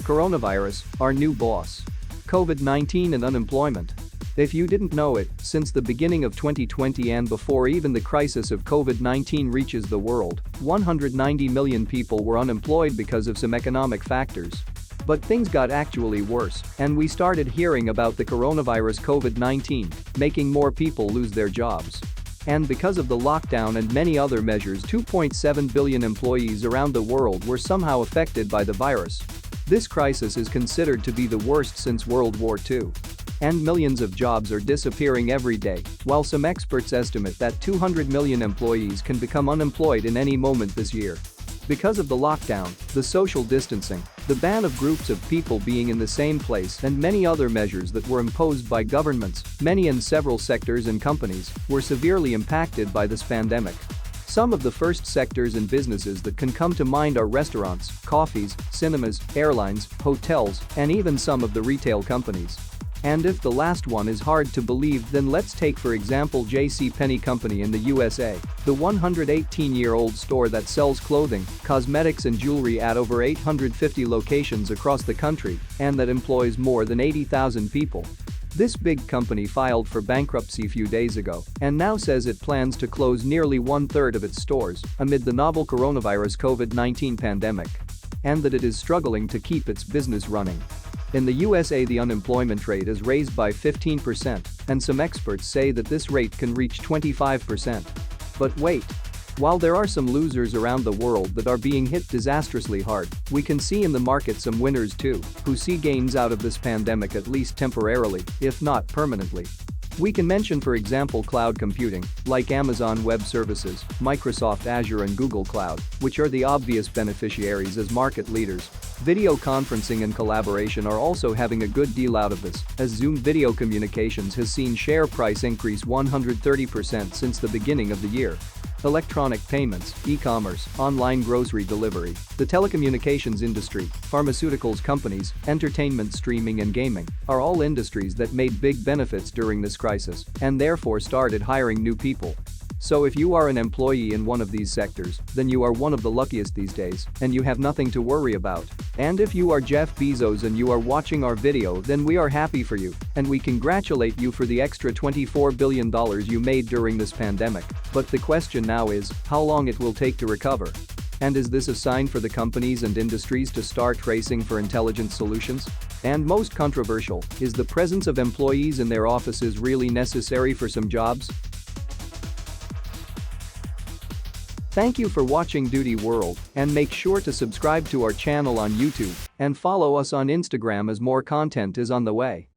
Coronavirus, our new boss. COVID-19 and unemployment. If you didn't know it, since the beginning of 2020 and before even the crisis of COVID-19 reaches the world, 190 million people were unemployed because of some economic factors. But things got actually worse, and we started hearing about the coronavirus COVID-19, making more people lose their jobs. And because of the lockdown and many other measures, 2.7 billion employees around the world were somehow affected by the virus. This crisis is considered to be the worst since World War II. And millions of jobs are disappearing every day, while some experts estimate that 200 million employees can become unemployed in any moment this year. Because of the lockdown, the social distancing, the ban of groups of people being in the same place and many other measures that were imposed by governments, many and several sectors and companies were severely impacted by this pandemic. Some of the first sectors and businesses that can come to mind are restaurants, coffees, cinemas, airlines, hotels, and even some of the retail companies. And if the last one is hard to believe, then let's take for example J.C.Penney company in the USA, the 118-year-old store that sells clothing, cosmetics and jewelry at over 850 locations across the country and that employs more than 80,000 people. This big company filed for bankruptcy a few days ago and now says it plans to close nearly one-third of its stores amid the novel coronavirus COVID-19 pandemic, and that it is struggling to keep its business running. In the USA, the unemployment rate is raised by 15%, and some experts say that this rate can reach 25%. But wait. While there are some losers around the world that are being hit disastrously hard, we can see in the market some winners too, who see gains out of this pandemic at least temporarily, if not permanently. We can mention for example cloud computing, like Amazon Web Services, Microsoft Azure and Google Cloud, which are the obvious beneficiaries as market leaders. Video conferencing and collaboration are also having a good deal out of this, as Zoom Video Communications has seen share price increase 130% since the beginning of the year. Electronic payments, e-commerce, online grocery delivery, the telecommunications industry, pharmaceuticals companies, entertainment streaming and gaming are all industries that made big benefits during this crisis and therefore started hiring new people. So if you are an employee in one of these sectors, then you are one of the luckiest these days and you have nothing to worry about. And if you are Jeff Bezos and you are watching our video, then we are happy for you and we congratulate you for the extra $24 billion you made during this pandemic. But the question now is, how long it will take to recover? And is this a sign for the companies and industries to start racing for intelligent solutions? And most controversial, is the presence of employees in their offices really necessary for some jobs? Thank you for watching Duty World, and make sure to subscribe to our channel on YouTube and follow us on Instagram as more content is on the way.